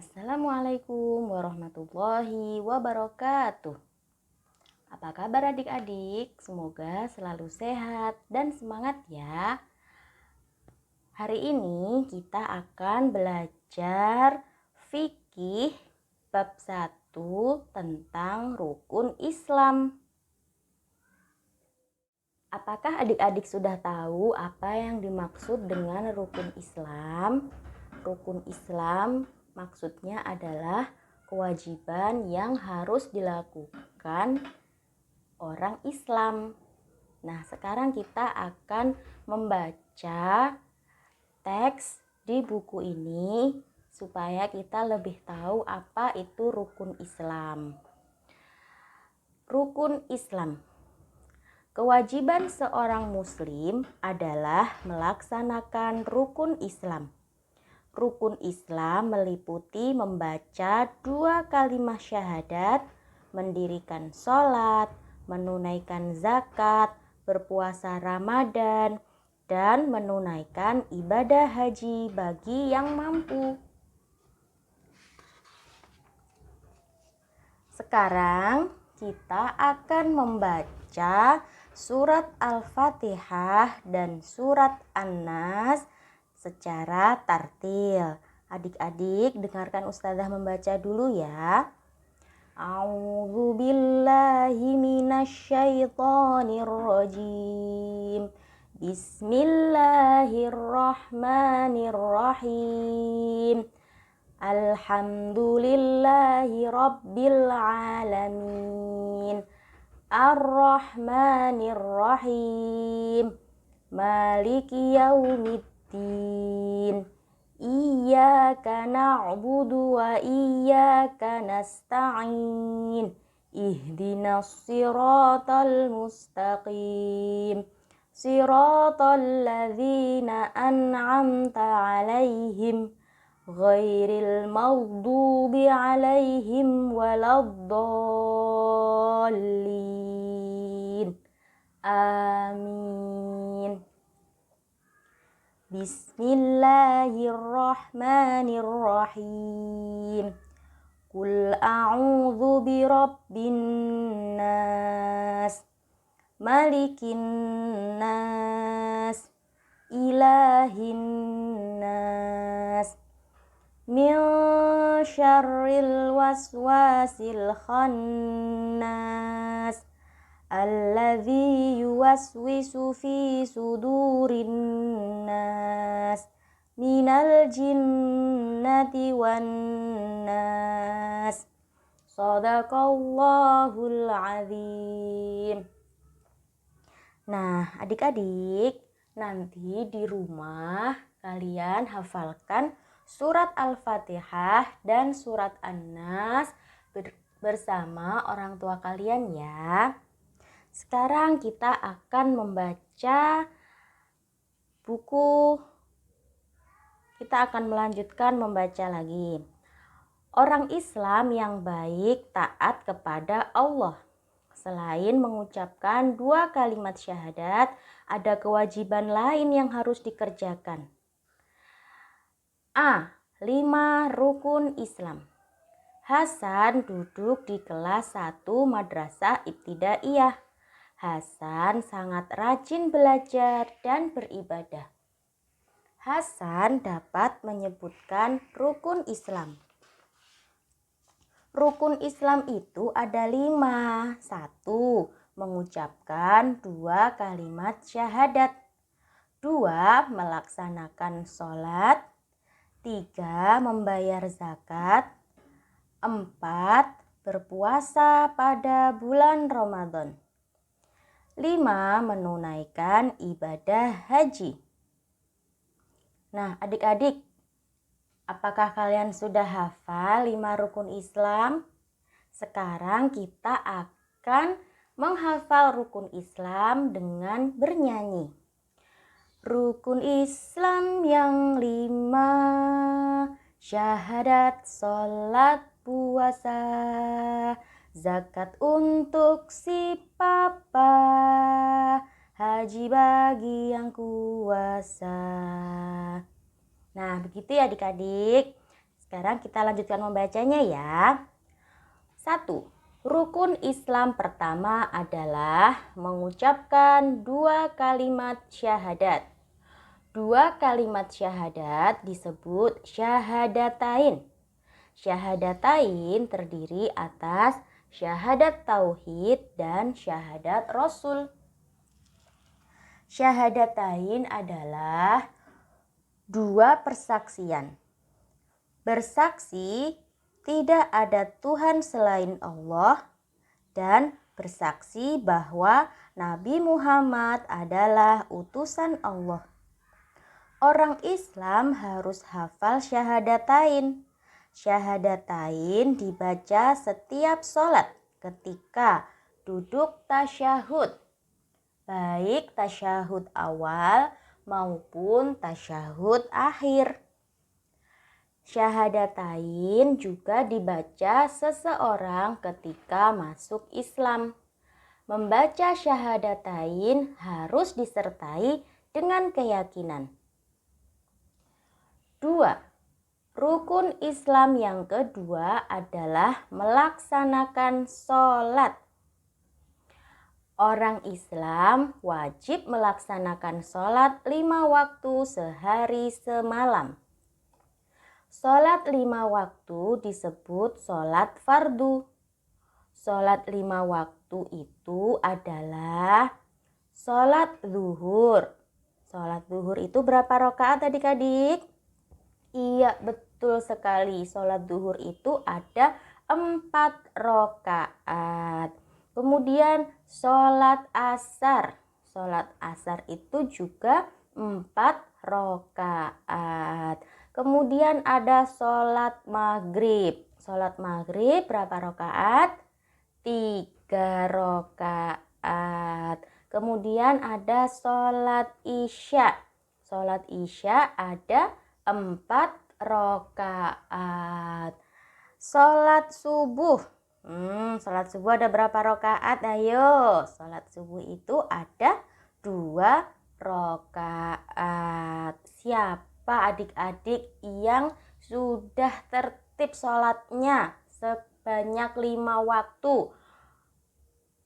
Assalamualaikum warahmatullahi wabarakatuh. Apa kabar adik-adik? Semoga selalu sehat dan semangat ya. Hari ini kita akan belajar fikih bab 1 tentang rukun Islam. Apakah adik-adik sudah tahu apa yang dimaksud dengan rukun Islam? Rukun Islam maksudnya adalah kewajiban yang harus dilakukan orang Islam. Nah, sekarang kita akan membaca teks di buku ini supaya kita lebih tahu apa itu rukun Islam. Rukun Islam. Kewajiban seorang muslim adalah melaksanakan rukun Islam. Rukun Islam meliputi membaca 2 kalimat syahadat, mendirikan sholat, menunaikan zakat, berpuasa Ramadan, dan menunaikan ibadah haji bagi yang mampu. Sekarang kita akan membaca surat Al-Fatihah dan surat An-Nas secara tartil. Adik-adik dengarkan Ustazah membaca dulu ya. A'udzu billahi minasyaitonir rajim. Bismillahirrahmanirrahim. Alhamdulillahi rabbil alamin. Ar-Rahmanir-Rahim. Maliki yaumiddin. Iyyaka na'budu wa iyyaka nasta'in. Ihdinas siratal mustaqim. Siratal ladzina an'amta 'alaihim ghairil maghdubi 'alaihim waladdallin. Amin. Bismillahirrahmanirrahim. Qul a'udzu birabbin nas, malikin nas, ilahin nas, min syarril waswasil khannas, alladzi yuwaswisu fi sudurin nas, minal jinnati wan nas. Shadaqallahul azim. Nah, adik-adik, nanti di rumah kalian hafalkan surat Al-Fatihah dan surat An-Nas bersama orang tua kalian ya. Sekarang kita akan membaca buku. Kita akan melanjutkan membaca lagi. Orang Islam yang baik taat kepada Allah. Selain mengucapkan 2 kalimat syahadat, ada kewajiban lain yang harus dikerjakan. A. 5 rukun Islam. Hasan duduk di kelas 1 madrasah ibtidaiyah. Hasan sangat rajin belajar dan beribadah. Hasan dapat menyebutkan rukun Islam. Rukun Islam itu ada 5. 1. Mengucapkan 2 kalimat syahadat. 2. Melaksanakan sholat. 3. Membayar zakat. 4. Berpuasa pada bulan Ramadan. 5. Menunaikan ibadah haji. Nah, adik-adik, apakah kalian sudah hafal 5 rukun Islam? Sekarang kita akan menghafal rukun Islam dengan bernyanyi. Rukun Islam yang 5, syahadat, sholat, puasa, zakat untuk si papa, haji bagi yang kuasa. Nah, begitu ya adik-adik. Sekarang kita lanjutkan membacanya ya. 1. Rukun Islam pertama adalah mengucapkan 2 kalimat syahadat. 2 kalimat syahadat disebut syahadatain. Syahadatain terdiri atas syahadat tauhid dan syahadat rasul. Syahadatain adalah 2 persaksian. Bersaksi tidak ada Tuhan selain Allah dan bersaksi bahwa Nabi Muhammad adalah utusan Allah. Orang Islam harus hafal syahadatain. Syahadatain dibaca setiap sholat ketika duduk tasyahud, baik tasyahud awal maupun tasyahud akhir. Syahadatain juga dibaca seseorang ketika masuk Islam. Membaca syahadatain harus disertai dengan keyakinan. 2. Rukun Islam yang kedua adalah melaksanakan sholat. Orang Islam wajib melaksanakan sholat 5 waktu sehari semalam. Sholat 5 waktu disebut sholat fardu. Sholat 5 waktu itu adalah sholat zuhur. Sholat zuhur itu berapa rakaat adik-adik? Iya, betul sekali. Sholat zuhur itu ada 4 rakaat. Kemudian sholat asar. Sholat asar itu juga 4 rakaat. Kemudian ada sholat maghrib. Sholat maghrib berapa rakaat? 3 rakaat. Kemudian ada sholat isya. Sholat isya ada 4 rakaat. Sholat subuh. Sholat subuh ada berapa rakaat? Ayo, sholat subuh itu ada 2 rakaat. Siapa adik-adik yang sudah tertib sholatnya sebanyak 5 waktu?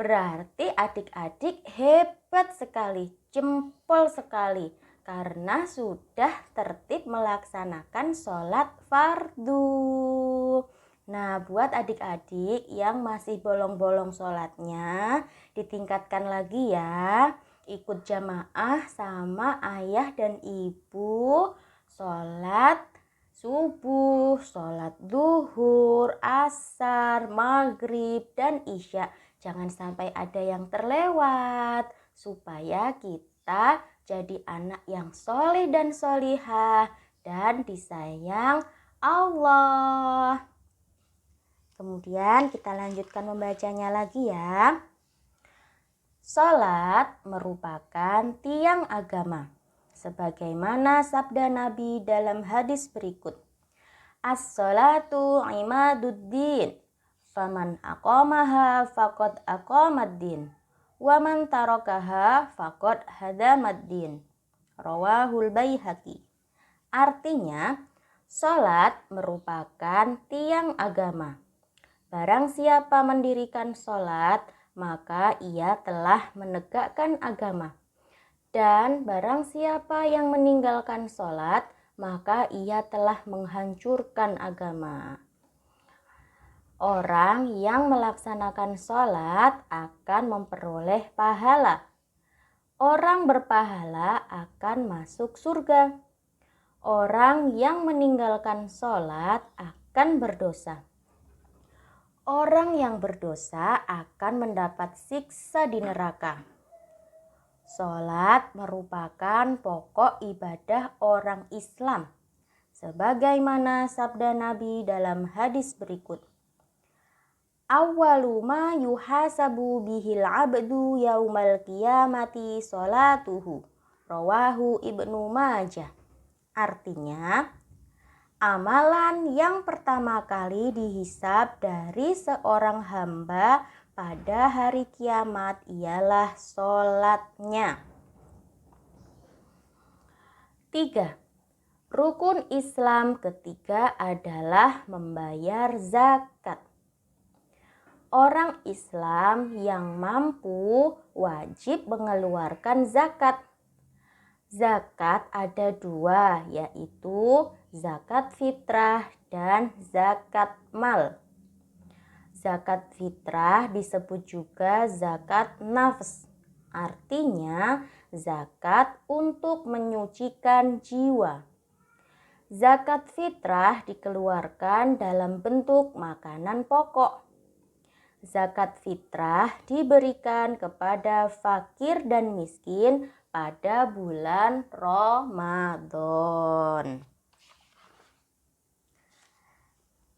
Berarti adik-adik hebat sekali, jempol sekali, karena sudah tertib melaksanakan sholat fardu. Nah, buat adik-adik yang masih bolong-bolong sholatnya, ditingkatkan lagi ya. Ikut jamaah sama ayah dan ibu, sholat subuh, sholat zuhur, asar, maghrib, dan isya. Jangan sampai ada yang terlewat, supaya kita jadi anak yang soleh dan solihah dan disayang Allah. Kemudian kita lanjutkan membacanya lagi ya. Salat merupakan tiang agama, sebagaimana sabda Nabi dalam hadis berikut. As-salatu imaduddin, faman aqamaha faqad aqamaddin, wa man tarakaha faqad hadamaddin. Rawahul Baihaqi. Artinya, salat merupakan tiang agama. Barang siapa mendirikan salat, maka ia telah menegakkan agama. Dan barang siapa yang meninggalkan sholat, maka ia telah menghancurkan agama. Orang yang melaksanakan sholat akan memperoleh pahala. Orang berpahala akan masuk surga. Orang yang meninggalkan sholat akan berdosa. Orang yang berdosa akan mendapat siksa di neraka. Sholat merupakan pokok ibadah orang Islam, sebagaimana sabda Nabi dalam hadis berikut. Awwalu ma yuhasabu bihil abdu yaumal qiyamati sholatuhu. Rawahu Ibnu Majah. Artinya, amalan yang pertama kali dihisab dari seorang hamba pada hari kiamat ialah sholatnya. 3. Rukun Islam ketiga adalah membayar zakat. Orang Islam yang mampu wajib mengeluarkan zakat. Zakat ada dua, yaitu zakat fitrah dan zakat mal. Zakat fitrah disebut juga zakat nafs, artinya zakat untuk menyucikan jiwa. Zakat fitrah dikeluarkan dalam bentuk makanan pokok. Zakat fitrah diberikan kepada fakir dan miskin pada bulan Ramadan.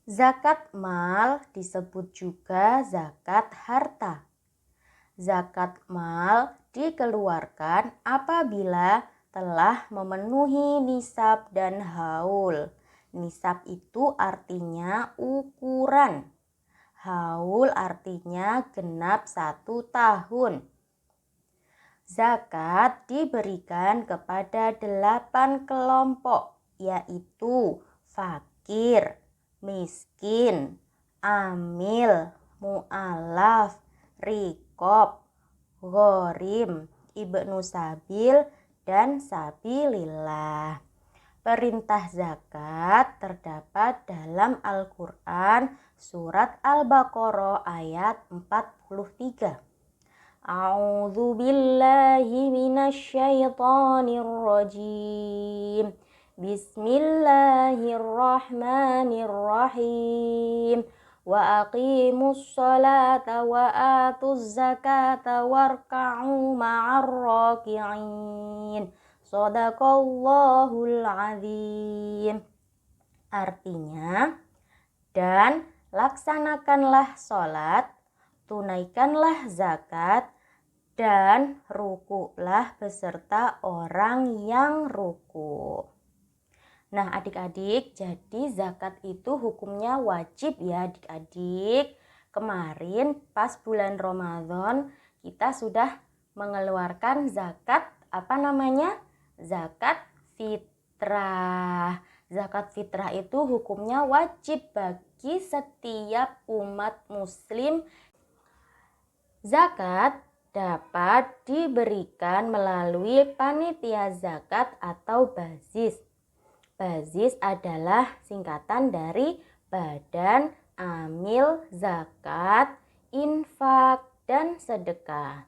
Zakat mal disebut juga zakat harta. Zakat mal dikeluarkan apabila telah memenuhi nisab dan haul. Nisab itu artinya ukuran. Haul artinya genap 1 tahun. Zakat diberikan kepada 8 kelompok, yaitu fakir, miskin, amil, mu'alaf, riqab, ghorim, ibnu sabil, dan sabilillah. Perintah zakat terdapat dalam Al-Quran surat Al-Baqarah ayat 43. A'udzu billahi minasyaitonir rajim. Bismillahirrahmanirrahim. Wa aqimus sholata wa atuz zakata warka'u ma'ar raki'in. Shadaqallahul azim. Artinya, dan laksanakanlah sholat, tunaikanlah zakat, dan rukulah beserta orang yang ruku. Nah adik-adik, jadi zakat itu hukumnya wajib ya adik-adik. Kemarin pas bulan Ramadan kita sudah mengeluarkan zakat, apa namanya? Zakat fitrah. Zakat fitrah itu hukumnya wajib bagi setiap umat muslim. Zakat dapat diberikan melalui panitia zakat atau bazis. Bazis adalah singkatan dari Badan Amil Zakat, Infak, dan Sedekah.